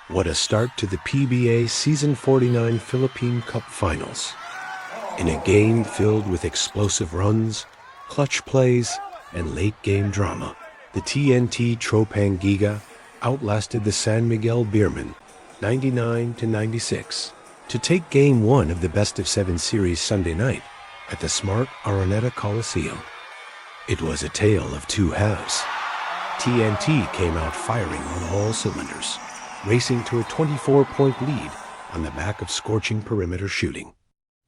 What a start to the PBA Season 49 Philippine Cup Finals. In a game filled with explosive runs, clutch plays, and late-game drama, the TNT Tropangiga outlasted the San Miguel Beermen 99-96 to take Game 1 of the best-of-7 series Sunday night at the Smart Araneta Coliseum. It was a tale of two halves. TNT came out firing on all cylinders, racing to a 24-point lead on the back of scorching perimeter shooting.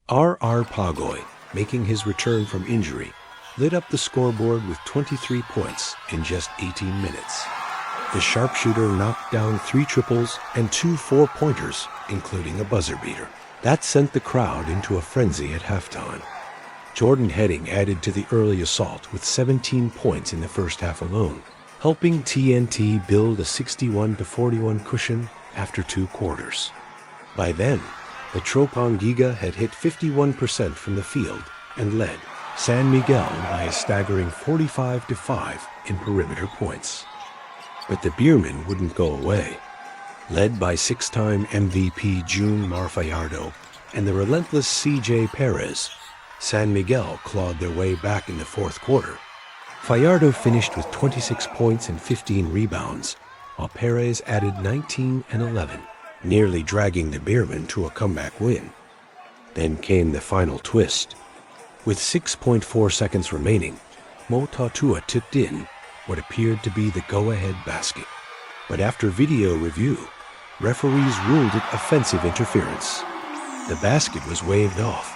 R.R. Pagoy, making his return from injury, lit up the scoreboard with 23 points in just 18 minutes. The sharpshooter knocked down 3 triples and 2 4-pointers, including a buzzer beater. That sent the crowd into a frenzy at halftime. Jordan Heading added to the early assault with 17 points in the first half alone, helping TNT build a 61-41 cushion after 2 quarters. By then, the Tropangiga had hit 51% from the field and led San Miguel by a staggering 45-5 in perimeter points. But the Beermen wouldn't go away. Led by 6-time MVP June Mar Fajardo and the relentless C.J. Perez, San Miguel clawed their way back in the fourth quarter. Fajardo finished with 26 points and 15 rebounds, while Perez added 19 and 11, nearly dragging the Beermen to a comeback win. Then came the final twist. With 6.4 seconds remaining, Mo Tatua tipped in what appeared to be the go-ahead basket. But after video review, referees ruled it offensive interference. The basket was waved off,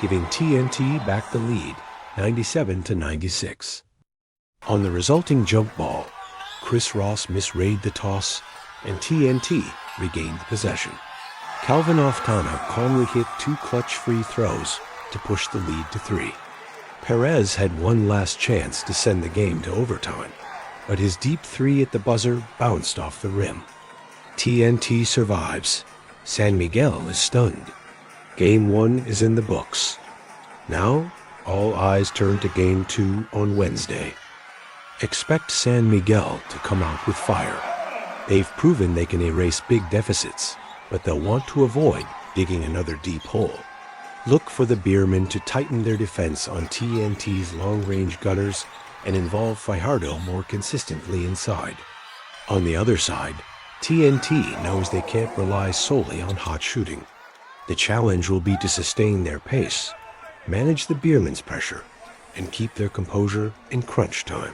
giving TNT back the lead, 97-96. On the resulting jump ball, Chris Ross misread the toss, and TNT regained possession. Calvin Oftana calmly hit 2 clutch free throws to push the lead to 3. Perez had one last chance to send the game to overtime, but his deep 3 at the buzzer bounced off the rim. TNT survives. San Miguel is stunned. Game 1 is in the books. Now, all eyes turn to Game 2 on Wednesday. Expect San Miguel to come out with fire. They've proven they can erase big deficits, but they'll want to avoid digging another deep hole. Look for the Beermen to tighten their defense on TNT's long-range gunners and involve Fajardo more consistently inside. On the other side, TNT knows they can't rely solely on hot shooting. The challenge will be to sustain their pace, manage the Beermen's pressure, and keep their composure in crunch time.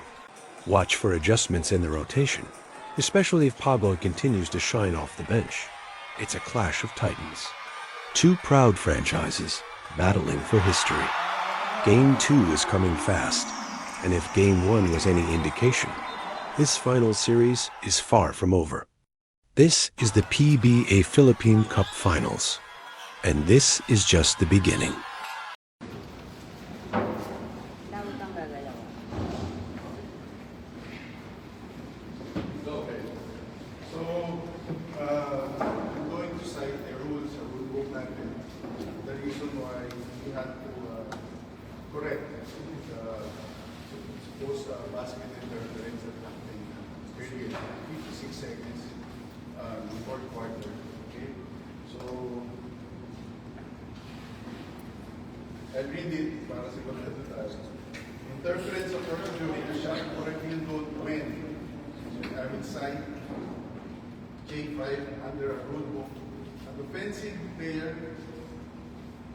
Watch for adjustments in the rotation, especially if Pagoy continues to shine off the bench. It's a clash of titans. 2 proud franchises battling for history. Game 2 is coming fast, and if Game 1 was any indication, this final series is far from over. This is the PBA Philippine Cup Finals, and this is just the beginning. Correct. Suppose basket interference that happened earlier, 56 seconds in the fourth quarter. Okay, so I read it para sigurado tayo. Interference occurs during a shot or a field goal when average side J5 under a rule book. An offensive player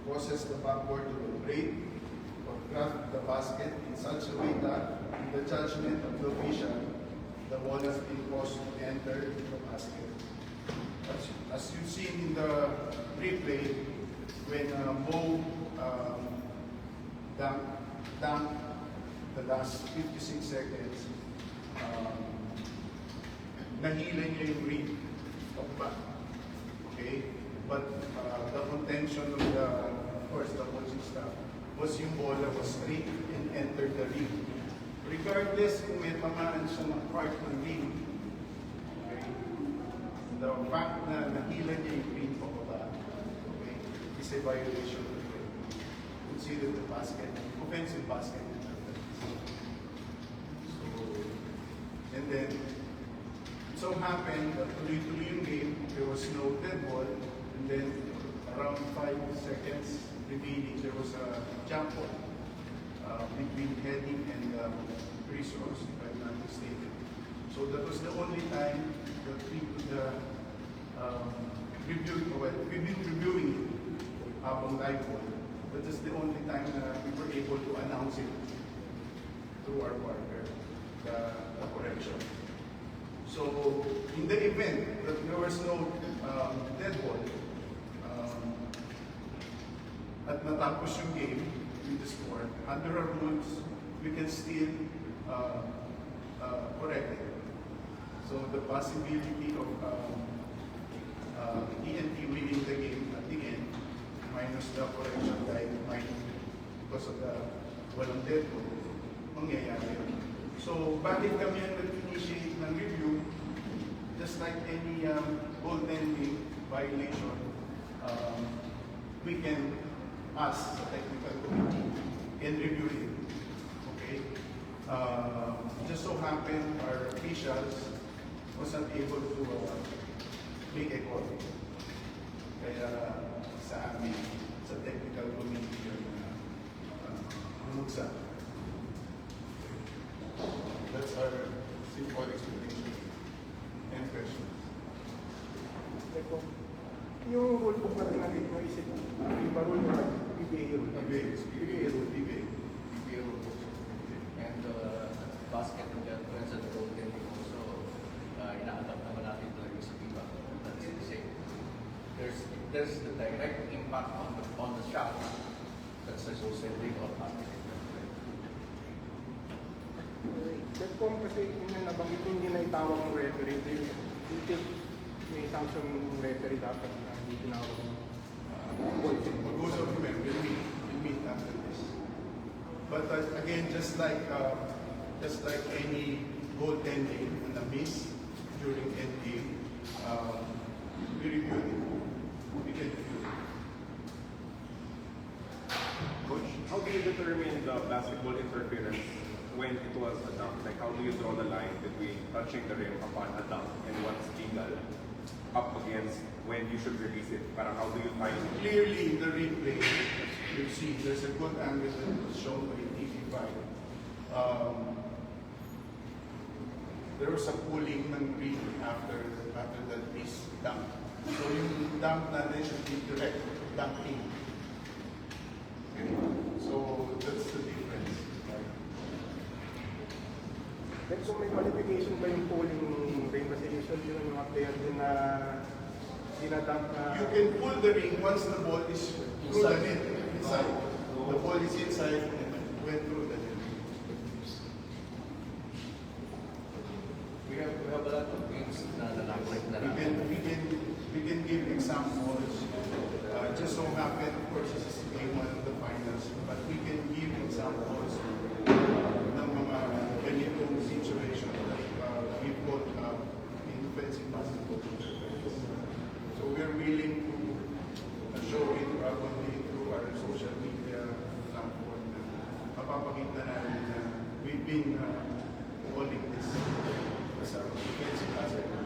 causes the backboard to vibrate or grab the basket in such a way that, in the judgment of the official, the ball has been caused to enter the basket. As you've seen in the replay, when Mo dunked the last 56 seconds, nahila niya yung rim of back. Okay? But the contention of the, of course, the coaching staff was yung bola was straight and entered the ring. Regardless kung may tamaan siya ng part ng ring, okay, the fact na nahila niya yung ring pababa, okay, is a violation of the game. Consider the basket, offensive basket. So, and then, it so happened that tuloy-tuloy yung game, there was no dead ball, and then around 5 seconds remaining, there was a jump ball between heading and Chris Ross, if I'm not mistaken. So that was the only time that we could review. Well, we've been reviewing it habang live ball, but that's the only time we were able to announce it through our partner, the correction. So in the event that there was no dead ball, at natapos yung game in the score, under our rules, we can still correct it. So the possibility of TNT winning the game at the end, minus the correction time, because of the walang dead ball, mangyayari. So bakit kami ang nag-initiate ng review? Just like any goaltending violation, we can ask the technical committee and review it. Okay? Just so happened our officials was not able to make a call. Kaya sa amin, sa technical committee yung umugsa. That's our simple explanation and questions. Yung rule book natin natin yung isip, iba rule na PBA rule. PBA rule. And basket and gentlemen sa goaltending also, ina-adapt naman natin talaga sa FIBA. That's the same. There's the direct impact on the shot that's associated or basket. Detcom kasi yun na nabanggit hindi na itawag ng referee. You think may sanction yung referee dapat na hindi tinawag ng Most of them will meet after this. But again, just like any goaltending and a miss during end game, we review it. We can review it. Coach, how do you determine the basketball interference when it was a dunk? Like, how do you draw the line between touching the rim upon a dunk and what's legal up against when you should release it? Parang how do you find it? Clearly, in the replay, you see there's a good angle that was shown by TV5. There was a pulling ng ring after that miss dunk. So yung dunk natin should be direct, dunking. Okay? So that's the difference. Detcom may qualification ba yung polling ring? Kasi usually yung mga player din na dinadunk na... You can pull the ring once the ball is through the net, inside. The ball is inside and went through the net. We have a lot of games na nag-break na We can give examples. Just so happen, of course, this is game one of the finals, but we can give examples ng mga ganitong situation that we put in defensive basketball. So we're willing to show it probably through our social media platform na mapapakita namin na we've been calling this as our defensive basketball.